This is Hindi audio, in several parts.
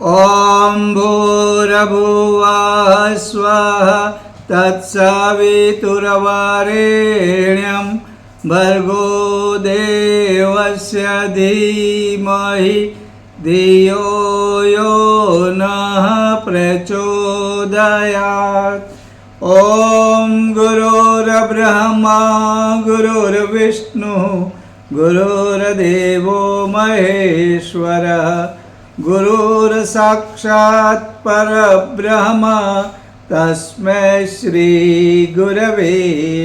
ॐ भूर्भुवः स्वः तत्सवितुर्वरेण्यं भर्गो देवस्य धीमहि धियो यो नः प्रचोदयात्। ॐ गुरुर्ब्रह्मा गुरुर्विष्णुः गुरुर्देवो महेश्वरः गुरुर्साक्षात् परब्रह्म तस्मै श्री गुरवे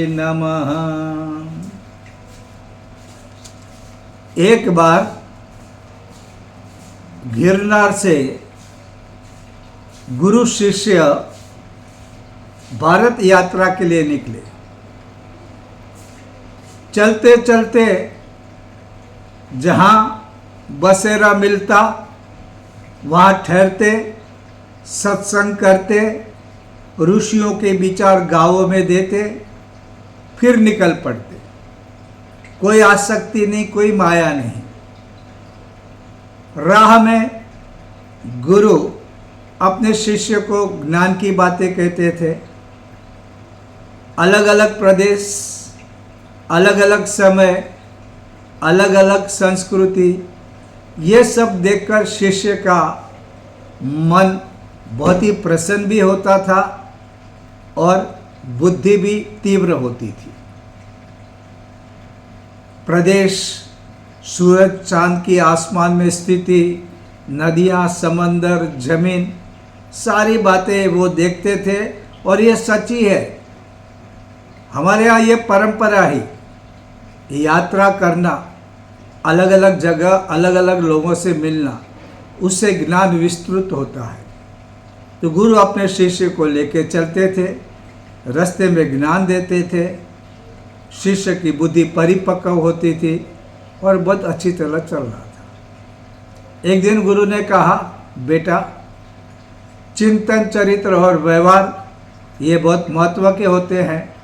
नमः। एक बार गिरनार से गुरु शिष्य भारत यात्रा के लिए निकले। चलते चलते जहाँ बसेरा मिलता वहाँ ठहरते, सत्संग करते, ऋषियों के विचार गाँवों में देते, फिर निकल पड़ते। कोई आसक्ति नहीं, कोई माया नहीं। राह में गुरु अपने शिष्य को ज्ञान की बातें कहते थे। अलग अलग प्रदेश, अलग अलग समय, अलग अलग संस्कृति, ये सब देखकर शिष्य का मन बहुत ही प्रसन्न भी होता था और बुद्धि भी तीव्र होती थी। प्रदेश, सूरज चांद की आसमान में स्थिति, नदियाँ, समंदर, जमीन, सारी बातें वो देखते थे। और ये सच्ची है, हमारे यहाँ ये परंपरा ही, यात्रा करना, अलग अलग जगह अलग अलग लोगों से मिलना, उससे ज्ञान विस्तृत होता है। तो गुरु अपने शिष्य को लेकर चलते थे, रास्ते में ज्ञान देते थे, शिष्य की बुद्धि परिपक्व होती थी और बहुत अच्छी तरह चल रहा था। एक दिन गुरु ने कहा, बेटा, चिंतन, चरित्र और व्यवहार ये बहुत महत्व के होते हैं।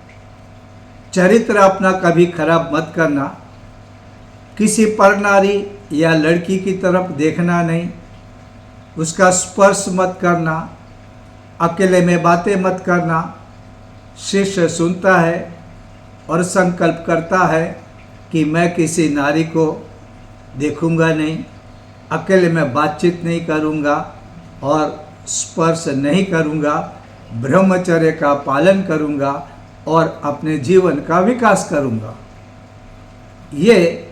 चरित्र अपना कभी खराब मत करना, किसी पर नारी या लड़की की तरफ देखना नहीं, उसका स्पर्श मत करना, अकेले में बातें मत करना। शिष्य सुनता है और संकल्प करता है कि मैं किसी नारी को देखूंगा नहीं, अकेले में बातचीत नहीं करूंगा और स्पर्श नहीं करूंगा, ब्रह्मचर्य का पालन करूंगा और अपने जीवन का विकास करूंगा। ये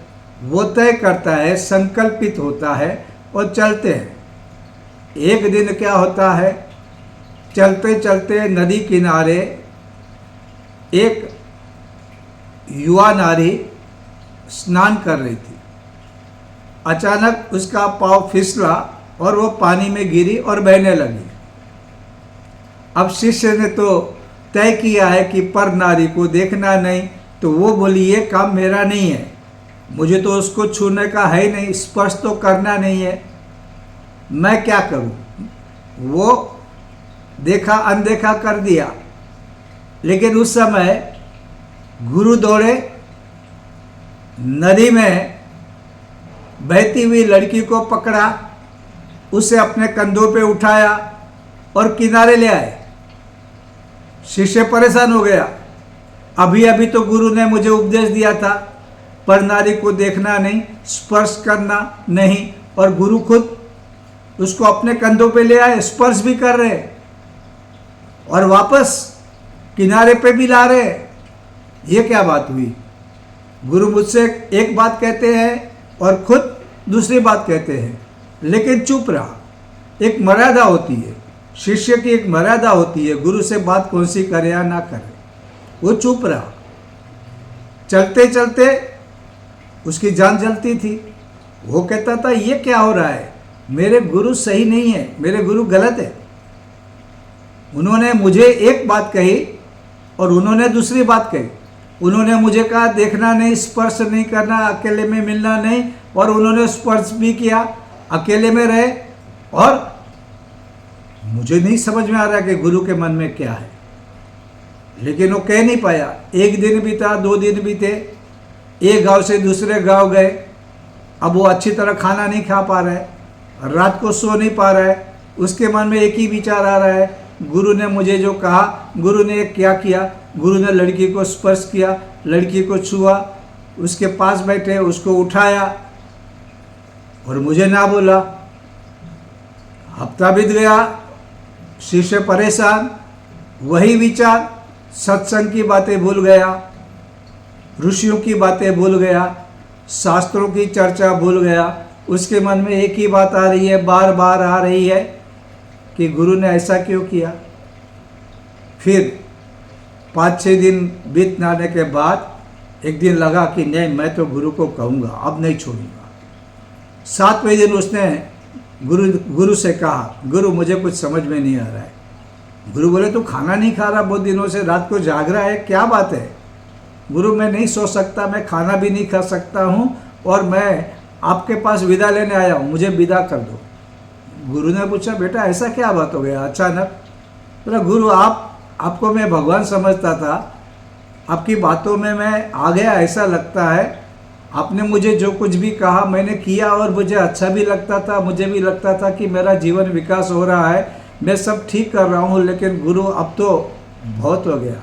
वो तय करता है, संकल्पित होता है और चलते हैं। एक दिन क्या होता है, चलते चलते नदी किनारे एक युवा नारी स्नान कर रही थी। अचानक उसका पाँव फिसला और वो पानी में गिरी और बहने लगी। अब शिष्य ने तो तय किया है कि पर नारी को देखना नहीं, तो वो बोली ये काम मेरा नहीं है, मुझे तो उसको छूने का है ही नहीं, स्पर्श तो करना नहीं है, मैं क्या करूं। वो देखा, अनदेखा कर दिया। लेकिन उस समय गुरु दौड़े, नदी में बहती हुई लड़की को पकड़ा, उसे अपने कंधों पे उठाया और किनारे ले आए। शिष्य परेशान हो गया, अभी अभी तो गुरु ने मुझे उपदेश दिया था, पर नारी को देखना नहीं, स्पर्श करना नहीं, और गुरु खुद उसको अपने कंधों पे ले आए, स्पर्श भी कर रहे और वापस किनारे पे भी ला रहे। ये क्या बात हुई? गुरु मुझसे एक बात कहते हैं और खुद दूसरी बात कहते हैं, लेकिन चुप रहा। एक मर्यादा होती है, शिष्य की एक मर्यादा होती है, गुरु से बात कौन सी करे या ना करे। वो चुप रहा। चलते चलते उसकी जान जलती थी। वो कहता था ये क्या हो रहा है, मेरे गुरु सही नहीं है, मेरे गुरु गलत है। उन्होंने मुझे एक बात कही और उन्होंने दूसरी बात कही। उन्होंने मुझे कहा देखना नहीं, स्पर्श नहीं करना, अकेले में मिलना नहीं, और उन्होंने स्पर्श भी किया, अकेले में रहे। और मुझे नहीं समझ में आ रहा कि गुरु के मन में क्या है, लेकिन वो कह नहीं पाया। एक दिन बीता, 2 दिन बीते, एक गांव से दूसरे गांव गए। अब वो अच्छी तरह खाना नहीं खा पा रहे, रात को सो नहीं पा रहे, उसके मन में एक ही विचार आ रहा है, गुरु ने मुझे जो कहा, गुरु ने क्या किया, गुरु ने लड़की को स्पर्श किया, लड़की को छुआ, उसके पास बैठे, उसको उठाया और मुझे ना बोला। हफ्ता बीत गया, शिष्य परेशान, वही विचार, सत्संग की बातें भूल गया, ऋषियों की बातें भूल गया, शास्त्रों की चर्चा भूल गया। उसके मन में एक ही बात आ रही है, बार बार आ रही है कि गुरु ने ऐसा क्यों किया। फिर 5-6 दिन बीत जाने के बाद एक दिन लगा कि नहीं, मैं तो गुरु को कहूँगा, अब नहीं छोड़ूंगा। 7वें दिन उसने गुरु से कहा, गुरु मुझे कुछ समझ में नहीं आ रहा है। गुरु बोले तू खाना नहीं खा रहा बहुत दिनों से, रात को जाग रहा है, क्या बात है। गुरु मैं नहीं सो सकता, मैं खाना भी नहीं खा सकता हूँ और मैं आपके पास विदा लेने आया हूँ, मुझे विदा कर दो। गुरु ने पूछा, बेटा ऐसा क्या बात हो गया अचानक। बोला, गुरु आपको मैं भगवान समझता था, आपकी बातों में मैं आ गया, ऐसा लगता है। आपने मुझे जो कुछ भी कहा मैंने किया और मुझे अच्छा भी लगता था, मुझे भी लगता था कि मेरा जीवन विकास हो रहा है, मैं सब ठीक कर रहा हूँ। लेकिन गुरु अब तो बहुत हो गया,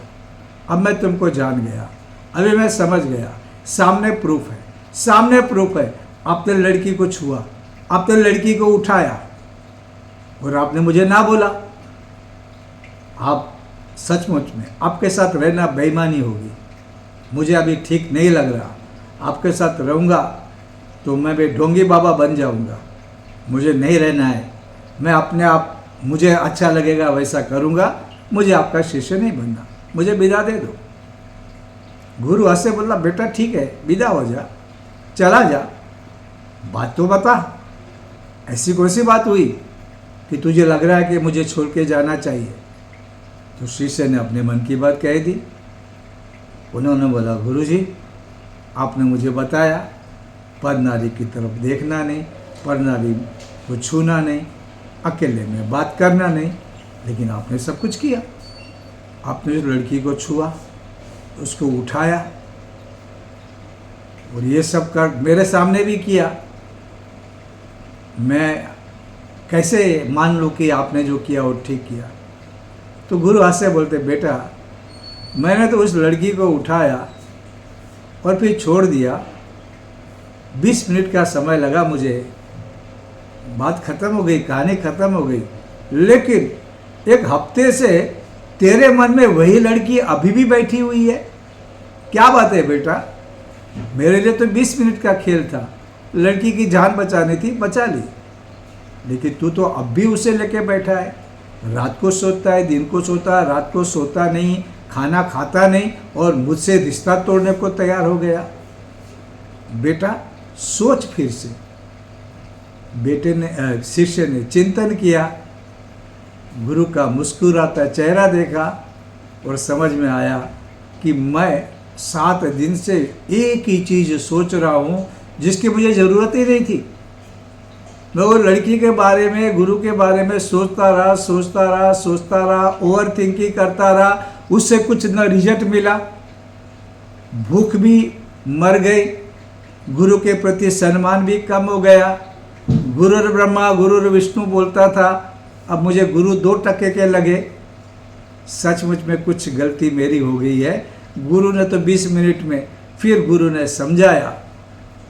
अब मैं तुमको जान गया, अभी मैं समझ गया। सामने प्रूफ है, सामने प्रूफ है। आपने लड़की को छुआ, आपने लड़की को उठाया और आपने मुझे ना बोला। आप सचमुच में आपके साथ रहना बेईमानी होगी, मुझे अभी ठीक नहीं लग रहा। आपके साथ रहूँगा तो मैं भी ढोंगी बाबा बन जाऊँगा, मुझे नहीं रहना है। मैं अपने आप, मुझे अच्छा लगेगा वैसा करूँगा, मुझे आपका शिष्य नहीं बनना, मुझे विदा दे दो। गुरु हंसे, बोला, बेटा ठीक है, विदा हो जा, चला जा, बात तो बता, ऐसी कौन सी बात हुई कि तुझे लग रहा है कि मुझे छोड़ के जाना चाहिए। तो शिष्य ने अपने मन की बात कह दी। उन्होंने बोला, गुरुजी आपने मुझे बताया पर नारी की तरफ देखना नहीं, पर नारी को छूना नहीं, अकेले में बात करना नहीं, लेकिन आपने सब कुछ किया। आपने उस लड़की को छुआ, उसको उठाया और ये सब कर मेरे सामने भी किया। मैं कैसे मान लूँ कि आपने जो किया वो ठीक किया। तो गुरु हंसे, बोलते, बेटा मैंने तो उस लड़की को उठाया और फिर छोड़ दिया, 20 मिनट का समय लगा मुझे, बात खत्म हो गई, कहानी खत्म हो गई। लेकिन एक हफ्ते से तेरे मन में वही लड़की अभी भी बैठी हुई है, क्या बात है बेटा। मेरे लिए तो 20 मिनट का खेल था, लड़की की जान बचानी थी, बचा ली, लेकिन तू तो अब भी उसे लेके बैठा है। रात को सोता है, दिन को सोता है, रात को सोता नहीं, खाना खाता नहीं और मुझसे रिश्ता तोड़ने को तैयार हो गया। बेटा सोच फिर से। बेटे ने, शिष्य ने चिंतन किया, गुरु का मुस्कुराता चेहरा देखा और समझ में आया कि मैं 7 दिन से एक ही चीज़ सोच रहा हूँ जिसकी मुझे ज़रूरत ही नहीं थी। मैं वो लड़की के बारे में, गुरु के बारे में सोचता रहा, ओवर थिंकिंग करता रहा, उससे कुछ न रिजल्ट मिला, भूख भी मर गई, गुरु के प्रति सम्मान भी कम हो गया। गुरुर ब्रह्मा गुरुर विष्णु बोलता था, अब मुझे गुरु 2% के लगे। सचमुच में कुछ गलती मेरी हो गई है। गुरु ने तो 20 मिनट में, फिर गुरु ने समझाया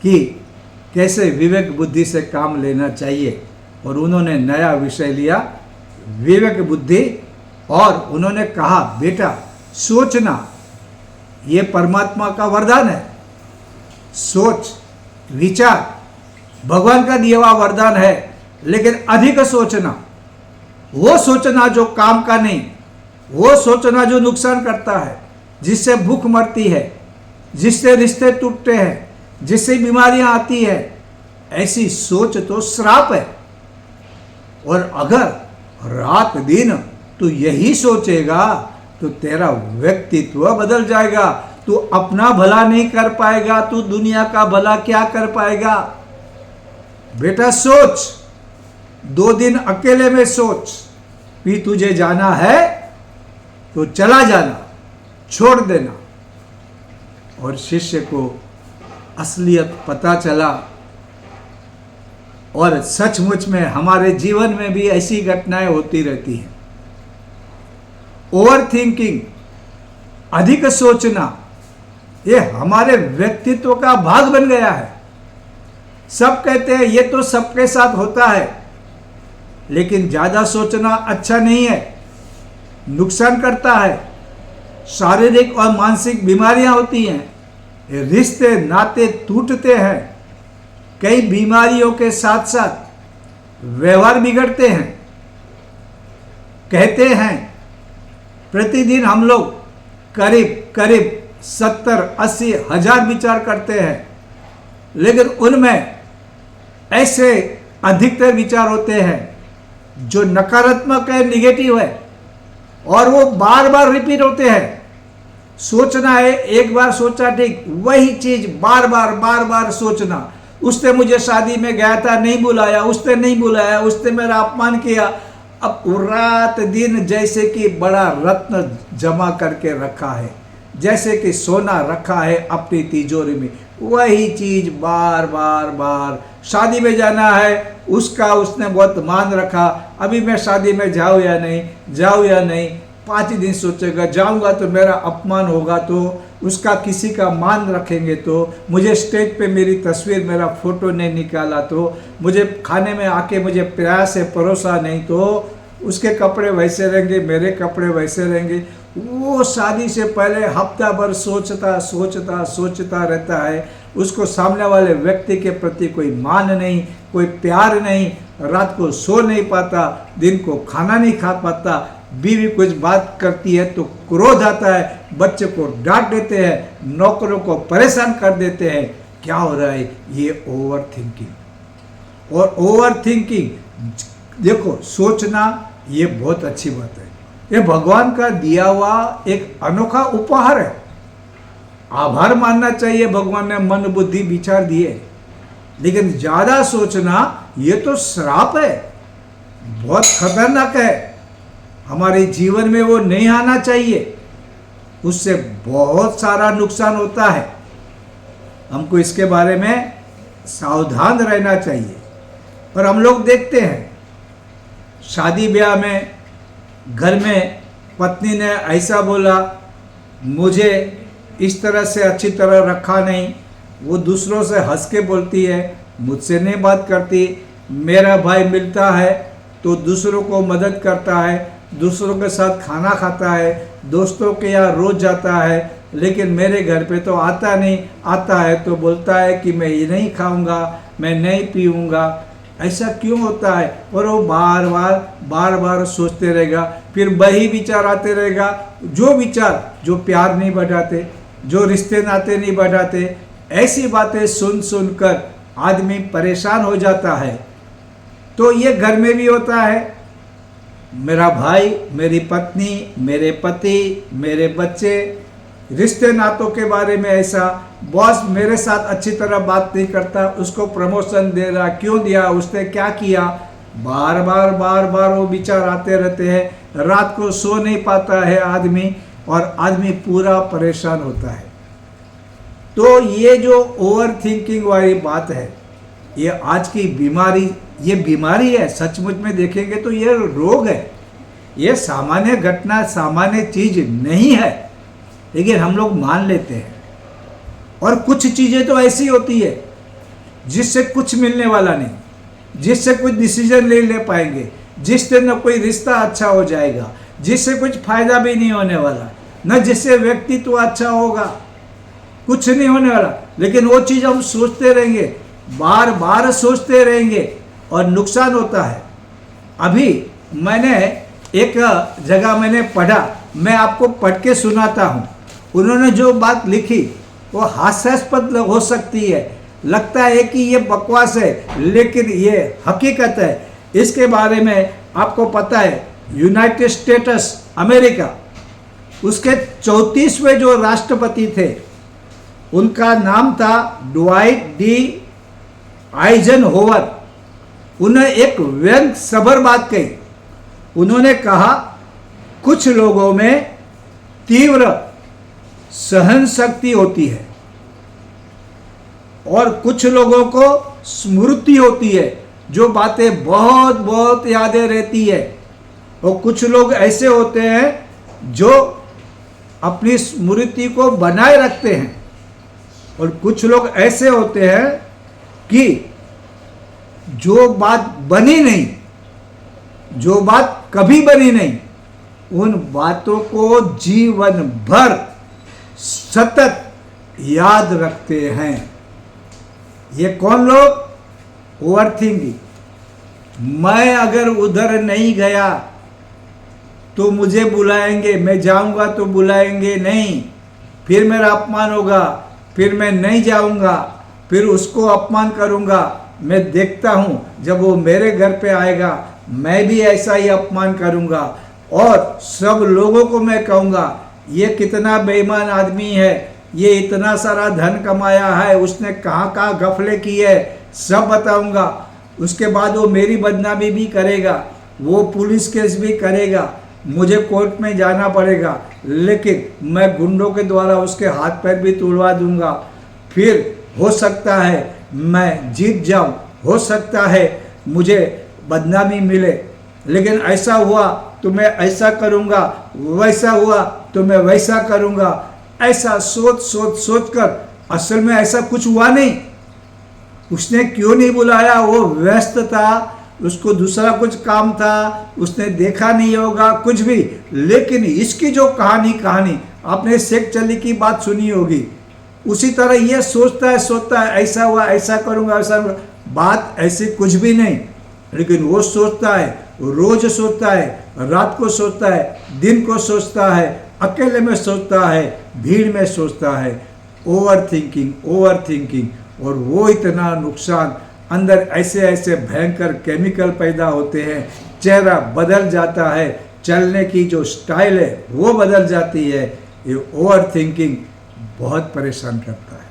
कि कैसे विवेक बुद्धि से काम लेना चाहिए और उन्होंने नया विषय लिया, विवेक बुद्धि, और उन्होंने कहा, बेटा सोचना, ये परमात्मा का वरदान है। सोच, विचार भगवान का दिया हुआ वरदान है, लेकिन अधिक सोचना, वो सोचना जो काम का नहीं, वो सोचना जो नुकसान करता है, जिससे भूख मरती है, जिससे रिश्ते टूटते हैं, जिससे बीमारियां आती है, ऐसी सोच तो श्राप है। और अगर रात दिन तू यही सोचेगा तो तेरा व्यक्तित्व बदल जाएगा। तू अपना भला नहीं कर पाएगा, तू दुनिया का भला क्या कर पाएगा। बेटा सोच, 2 दिन अकेले में सोच, फिर तुझे जाना है तो चला जाना, छोड़ देना। और शिष्य को असलियत पता चला और सचमुच में हमारे जीवन में भी ऐसी घटनाएं होती रहती हैं। ओवर थिंकिंग, अधिक सोचना, ये हमारे व्यक्तित्व का भाग बन गया है। सब कहते हैं ये तो सबके साथ होता है, लेकिन ज्यादा सोचना अच्छा नहीं है, नुकसान करता है। शारीरिक और मानसिक बीमारियां होती हैं, रिश्ते नाते टूटते हैं, कई बीमारियों के साथ साथ व्यवहार बिगड़ते हैं। कहते हैं प्रतिदिन हम लोग करीब 70-80 हजार विचार करते हैं, लेकिन उनमें ऐसे अधिकतर विचार होते हैं जो नकारात्मक है, निगेटिव है, और वो बार बार रिपीट होते हैं। सोचना है, एक बार सोचा ठीक, वही चीज बार बार सोचना। उसने मुझे शादी में गया था, नहीं बुलाया, उसने नहीं बुलाया, उसने मेरा अपमान किया। अब रात दिन जैसे कि बड़ा रत्न जमा करके रखा है, जैसे कि सोना रखा है अपनी तिजोरी में, वही चीज बार। शादी में जाना है, उसने बहुत मान रखा, अभी मैं शादी में जाऊँ या नहीं। 5 दिन सोचेगा, जाऊंगा तो मेरा अपमान होगा, तो उसका किसी का मान रखेंगे, तो मुझे स्टेज पे मेरी तस्वीर, मेरा फोटो नहीं निकाला, तो मुझे खाने में आके मुझे प्यार से परोसा नहीं, तो उसके कपड़े वैसे रहेंगे, मेरे कपड़े वैसे रहेंगे। वो शादी से पहले हफ्ता भर सोचता रहता है। उसको सामने वाले व्यक्ति के प्रति कोई मान नहीं, कोई प्यार नहीं, रात को सो नहीं पाता, दिन को खाना नहीं खा पाता, बीवी कुछ बात करती है तो क्रोध आता है, बच्चे को डांट देते हैं, नौकरों को परेशान कर देते हैं। क्या हो रहा है? ये ओवर थिंकिंग। और ओवर थिंकिंग, देखो, सोचना ये बहुत अच्छी बात है, ये भगवान का दिया हुआ एक अनोखा उपहार है। आभार मानना चाहिए, भगवान ने मन बुद्धि विचार दिए, लेकिन ज्यादा सोचना ये तो श्राप है, बहुत खतरनाक है। हमारे जीवन में वो नहीं आना चाहिए, उससे बहुत सारा नुकसान होता है। हमको इसके बारे में सावधान रहना चाहिए। पर हम लोग देखते हैं शादी ब्याह में, घर में पत्नी ने ऐसा बोला, मुझे इस तरह से अच्छी तरह रखा नहीं, वो दूसरों से हंस के बोलती है, मुझसे नहीं बात करती। मेरा भाई मिलता है तो दूसरों को मदद करता है, दूसरों के साथ खाना खाता है, दोस्तों के यहाँ रोज जाता है, लेकिन मेरे घर पे तो आता नहीं, आता है तो बोलता है कि मैं ये नहीं खाऊंगा, मैं नहीं पीऊँगा। ऐसा क्यों होता है? और वो बार बार सोचते रहेगा, फिर वही विचार आते रहेगा, जो विचार जो प्यार नहीं बढ़ाते, जो रिश्ते नाते नहीं बढ़ाते। ऐसी बातें सुन कर आदमी परेशान हो जाता है। तो ये घर में भी होता है, मेरा भाई, मेरी पत्नी, मेरे पति, मेरे बच्चे, रिश्ते नातों के बारे में ऐसा, बॉस मेरे साथ अच्छी तरह बात नहीं करता, उसको प्रमोशन दे रहा, क्यों दिया, उसने क्या किया, बार बार वो विचार आते रहते हैं। रात को सो नहीं पाता है आदमी, और आदमी पूरा परेशान होता है। तो ये जो ओवर थिंकिंग वाली बात है, ये आज की बीमारी, ये बीमारी है। सचमुच में देखेंगे तो ये रोग है, ये सामान्य घटना, सामान्य चीज नहीं है, लेकिन हम लोग मान लेते हैं। और कुछ चीजें तो ऐसी होती है जिससे कुछ मिलने वाला नहीं, जिससे कुछ डिसीजन नहीं ले पाएंगे, जिससे न कोई रिश्ता अच्छा हो जाएगा, जिससे कुछ फायदा भी नहीं होने वाला, न जिससे व्यक्तित्व अच्छा होगा, कुछ नहीं होने वाला। लेकिन वो चीज हम सोचते रहेंगे, बार सोचते रहेंगे, और नुकसान होता है। अभी मैंने एक जगह मैंने पढ़ा, मैं आपको पढ़ के सुनाता हूँ। उन्होंने जो बात लिखी वो हास्यास्पद हो सकती है, लगता है कि ये बकवास है, लेकिन ये हकीकत है। इसके बारे में आपको पता है, यूनाइटेड स्टेट्स अमेरिका, उसके 34वें जो राष्ट्रपति थे, उनका नाम था ड्वाइट डी आइजनहोवर। उन्हें एक व्यंग सबर बात कही। उन्होंने कहा, कुछ लोगों में तीव्र सहन शक्ति होती है, और कुछ लोगों को स्मृति होती है, जो बातें बहुत बहुत यादें रहती है। और कुछ लोग ऐसे होते हैं जो अपनी स्मृति को बनाए रखते हैं, और कुछ लोग ऐसे होते हैं कि जो बात बनी नहीं, जो बात कभी बनी नहीं, उन बातों को जीवन भर सतत याद रखते हैं। ये कौन लोग? ओवरथिंकिंग। मैं अगर उधर नहीं गया तो मुझे बुलाएंगे, मैं जाऊंगा तो बुलाएंगे नहीं, फिर मेरा अपमान होगा, फिर मैं नहीं जाऊंगा, फिर उसको अपमान करूंगा। मैं देखता हूं जब वो मेरे घर पे आएगा मैं भी ऐसा ही अपमान करूंगा, और सब लोगों को मैं कहूंगा ये कितना बेईमान आदमी है, ये इतना सारा धन कमाया है, उसने कहाँ कहाँ गफले की है, सब बताऊंगा। उसके बाद वो मेरी बदनामी भी करेगा, वो पुलिस केस भी करेगा, मुझे कोर्ट में जाना पड़ेगा, लेकिन मैं गुंडों के द्वारा उसके हाथ पैर भी तुड़वा दूंगा। फिर हो सकता है मैं जीत जाऊं, हो सकता है मुझे बदनामी मिले, लेकिन ऐसा हुआ तो मैं ऐसा करूंगा, वैसा हुआ तो मैं वैसा करूंगा। ऐसा सोच सोच सोच कर असल में ऐसा कुछ हुआ नहीं। उसने क्यों नहीं बुलाया? वो व्यस्त था, उसको दूसरा कुछ काम था, उसने देखा नहीं होगा कुछ भी। लेकिन इसकी जो कहानी आपने शेख चली की बात सुनी होगी, उसी तरह ये सोचता है ऐसा हुआ, ऐसा करूंगा, ऐसा करूंगा। बात ऐसी कुछ भी नहीं, लेकिन वो सोचता है, रोज सोचता है, रात को सोचता है, दिन को सोचता है, अकेले में सोचता है, भीड़ में सोचता है। ओवर थिंकिंग, और वो इतना नुकसान, अंदर ऐसे ऐसे भयंकर केमिकल पैदा होते हैं, चेहरा बदल जाता है, चलने की जो स्टाइल है वो बदल जाती है। ये ओवर थिंकिंग बहुत परेशान करता है।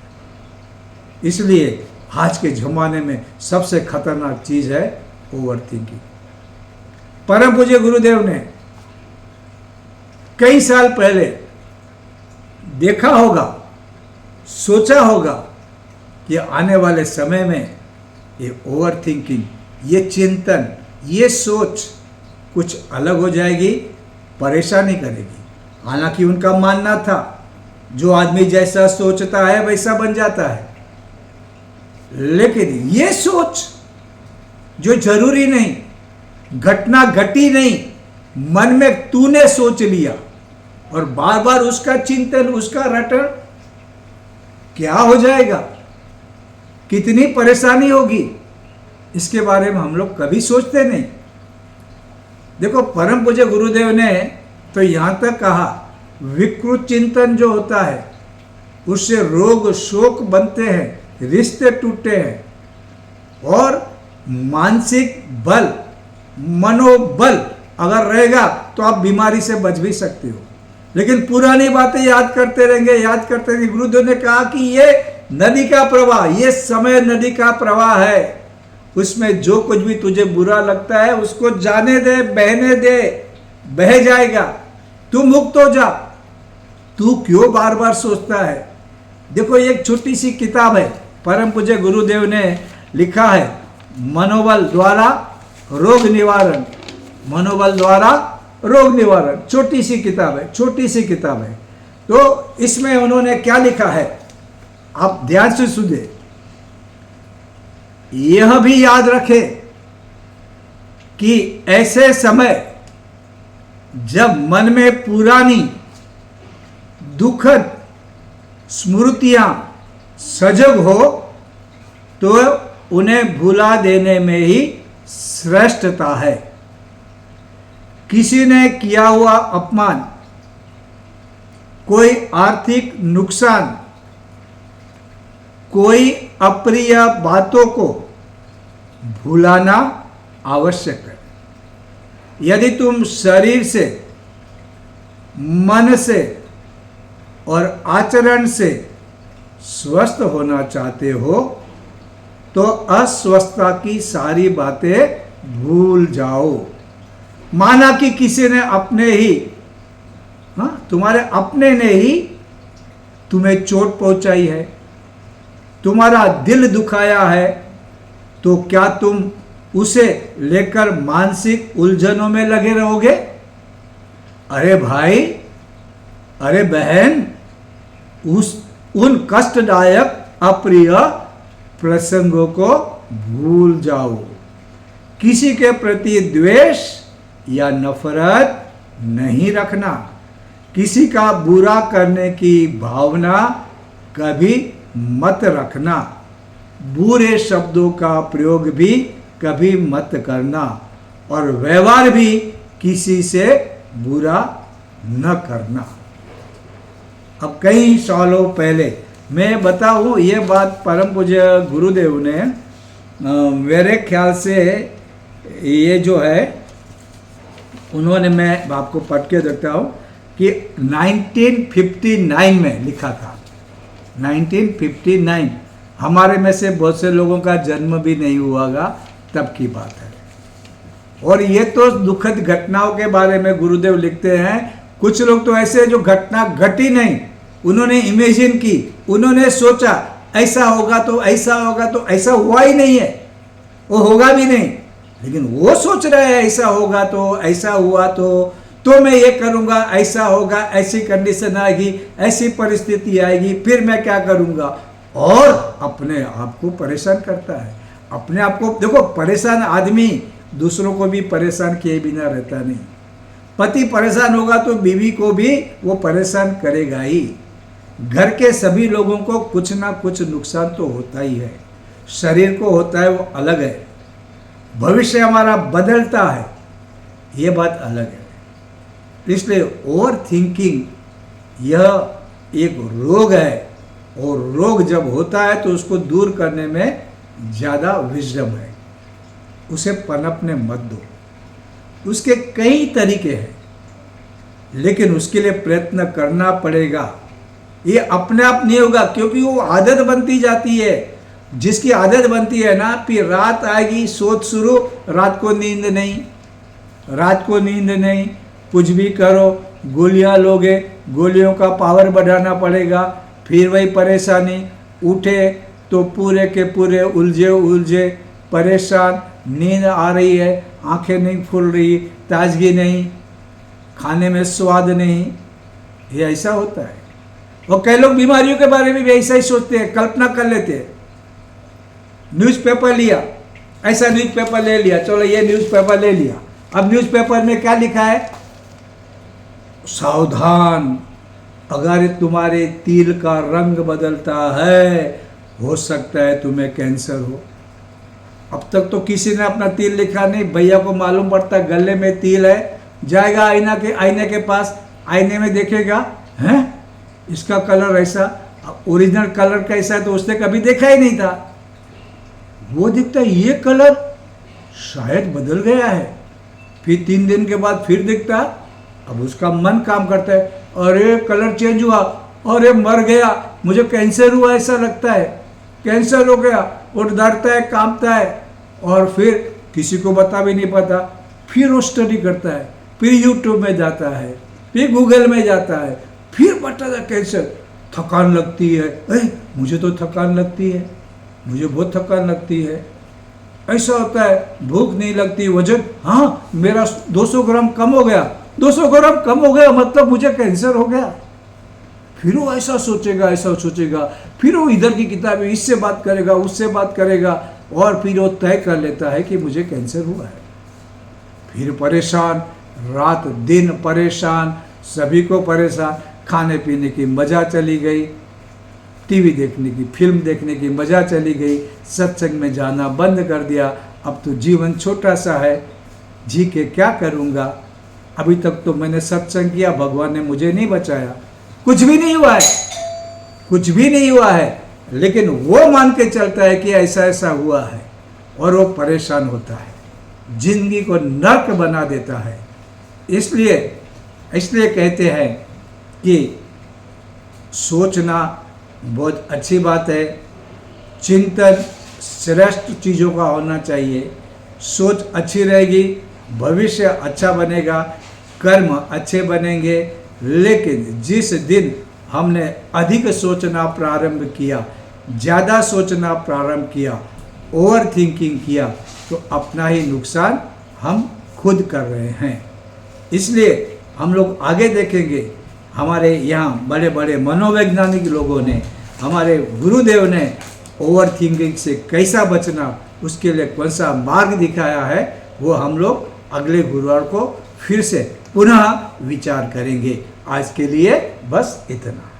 इसलिए आज के ज़माने में सबसे खतरनाक चीज़ है ओवर थिंकिंग। परम पूज्य गुरुदेव ने कई साल पहले देखा होगा, सोचा होगा कि आने वाले समय में ये ओवर थिंकिंग, ये चिंतन, ये सोच कुछ अलग हो जाएगी, परेशानी करेगी। हालांकि उनका मानना था जो आदमी जैसा सोचता है वैसा बन जाता है, लेकिन ये सोच जो जरूरी नहीं, घटना घटी नहीं, मन में तूने सोच लिया और बार बार उसका चिंतन, उसका रटन, क्या हो जाएगा, कितनी परेशानी होगी, इसके बारे में हम लोग कभी सोचते नहीं। देखो, परम पूज्य गुरुदेव ने तो यहां तक कहा, विकृत चिंतन जो होता है उससे रोग शोक बनते हैं, रिश्ते टूटते हैं, और मानसिक बल, मनोबल अगर रहेगा तो आप बीमारी से बच भी सकते हो। लेकिन पुरानी बातें याद करते रहेंगे। गुरुदेव ने कहा कि ये नदी का प्रवाह, ये समय नदी का प्रवाह है, उसमें जो कुछ भी तुझे बुरा लगता है उसको जाने दे, बहने दे, बह जाएगा, तू मुक्त हो जा। तू क्यों बार बार सोचता है? देखो, एक छोटी सी किताब है, परम पूज्य गुरुदेव ने लिखा है, मनोबल द्वारा रोग निवारण। मनोबल द्वारा रोग निवारण, छोटी सी किताब है। तो इसमें उन्होंने क्या लिखा है, आप ध्यान से सुने। यह भी याद रखें कि ऐसे समय जब मन में पुरानी दुखद स्मृतियां सजग हो तो उन्हें भुला देने में ही श्रेष्ठता है। किसी ने किया हुआ अपमान, कोई आर्थिक नुकसान, कोई अप्रिय बातों को भुलाना आवश्यक है। यदि तुम शरीर से, मन से और आचरण से स्वस्थ होना चाहते हो तो अस्वस्थता की सारी बातें भूल जाओ। माना कि किसी ने तुम्हारे अपने ने ही तुम्हें चोट पहुंचाई है, तुम्हारा दिल दुखाया है, तो क्या तुम उसे लेकर मानसिक उलझनों में लगे रहोगे? अरे भाई, अरे बहन, उन कष्टदायक अप्रिय प्रसंगों को भूल जाओ। किसी के प्रति द्वेष या नफरत नहीं रखना। किसी का बुरा करने की भावना कभी मत रखना। बुरे शब्दों का प्रयोग भी कभी मत करना और व्यवहार भी किसी से बुरा न करना। अब कई सालों पहले मैं बताऊं, ये बात परम पूज्य गुरुदेव ने मेरे ख्याल से ये जो है उन्होंने, मैं आपको पढ़ के देखता हूँ कि 1959 में लिखा था। 1959, हमारे में से बहुत से लोगों का जन्म भी नहीं हुआ होगा तब की बात है। और ये तो दुखद घटनाओं के बारे में गुरुदेव लिखते हैं। कुछ लोग तो ऐसे जो घटना घटी नहीं, उन्होंने इमेजिन की, उन्होंने सोचा ऐसा होगा तो ऐसा होगा, तो ऐसा हुआ ही नहीं है, वो होगा भी नहीं, लेकिन वो सोच रहे हैं ऐसा होगा तो ऐसा हुआ तो मैं ये करूँगा, ऐसा होगा, ऐसी कंडीशन आएगी, ऐसी परिस्थिति आएगी, फिर मैं क्या करूँगा, और अपने आप को परेशान करता है। अपने आप को देखो, परेशान आदमी दूसरों को भी परेशान किए बिना रहता नहीं। पति परेशान होगा तो बीवी को भी वो परेशान करेगा ही। घर के सभी लोगों को कुछ ना कुछ नुकसान तो होता ही है। शरीर को होता है, वो अलग है। भविष्य हमारा बदलता है, ये बात अलग है। इसलिए ओवर थिंकिंग यह एक रोग है, और रोग जब होता है तो उसको दूर करने में ज़्यादा विजडम है। उसे पनपने मत दो। उसके कई तरीके हैं, लेकिन उसके लिए प्रयत्न करना पड़ेगा। ये अपने आप नहीं होगा, क्योंकि वो आदत बनती जाती है। जिसकी आदत बनती है ना, फिर रात आएगी, सोच शुरू, रात को नींद नहीं, रात को नींद नहीं, कुछ भी करो, गोलियां लोगे, गोलियों का पावर बढ़ाना पड़ेगा, फिर वही परेशानी। उठे तो पूरे के पूरे उलझे परेशान, नींद आ रही है, आंखें नहीं खुल रही, ताजगी नहीं, खाने में स्वाद नहीं, ये ऐसा होता है। और कई लोग बीमारियों के बारे में भी ऐसा ही सोचते हैं, कल्पना कर लेते हैं। न्यूज़पेपर लिया, ऐसा न्यूज़पेपर ले लिया, चलो ये न्यूज़पेपर ले लिया। अब न्यूज़पेपर में क्या लिखा है? सावधान, अगर तुम्हारे तिल का रंग बदलता है, हो सकता है तुम्हें कैंसर हो। अब तक तो किसी ने अपना तिल लिखा नहीं। भैया को मालूम पड़ता है गले में तिल है, जाएगा आईने के पास, आईने में देखेगा, हैं इसका कलर ऐसा, ओरिजिनल कलर कैसा है तो उसने कभी देखा ही नहीं था। वो दिखता है ये कलर शायद बदल गया है, फिर 3 दिन के बाद फिर दिखता है। अब उसका मन काम करता है, अरे कलर चेंज हुआ, अरे मर गया, मुझे कैंसर हुआ ऐसा लगता है, कैंसर हो गया, और डरता है, कांपता है, और फिर किसी को बता भी नहीं पाता। फिर वो स्टडी करता है, फिर यूट्यूब में जाता है, फिर गूगल में जाता है, फिर बताता है कैंसर। थकान लगती है, मुझे तो थकान लगती है, मुझे बहुत थकान लगती है, ऐसा होता है। भूख नहीं लगती, वजन, हाँ मेरा 200 ग्राम कम हो गया, 200 ग्राम कम हो गया मतलब मुझे कैंसर हो गया। फिर वो ऐसा सोचेगा, फिर वो इधर की किताबें, इससे बात करेगा, उससे बात करेगा, और फिर वो तय कर लेता है कि मुझे कैंसर हुआ है। फिर परेशान, रात दिन परेशान, सभी को परेशान। खाने पीने की मज़ा चली गई, टीवी देखने की, फिल्म देखने की मज़ा चली गई, सत्संग में जाना बंद कर दिया। अब तो जीवन छोटा सा है, जी के क्या करूँगा, अभी तक तो मैंने सत्संग किया, भगवान ने मुझे नहीं बचाया, कुछ भी नहीं हुआ है, कुछ भी नहीं हुआ है। लेकिन वो मान के चलता है कि ऐसा ऐसा हुआ है, और वो परेशान होता है, जिंदगी को नर्क बना देता है। इसलिए कहते हैं कि सोचना बहुत अच्छी बात है, चिंतन श्रेष्ठ चीज़ों का होना चाहिए। सोच अच्छी रहेगी, भविष्य अच्छा बनेगा, कर्म अच्छे बनेंगे। लेकिन जिस दिन हमने अधिक सोचना प्रारंभ किया, ज़्यादा सोचना प्रारंभ किया, ओवर थिंकिंग किया तो अपना ही नुकसान हम खुद कर रहे हैं। इसलिए हम लोग आगे देखेंगे, हमारे यहाँ बड़े बड़े मनोवैज्ञानिक लोगों ने, हमारे गुरुदेव ने ओवर थिंकिंग से कैसा बचना, उसके लिए कौन सा मार्ग दिखाया है, वो हम लोग अगले गुरुवार को फिर से पुनः विचार करेंगे। आज के लिए बस इतना।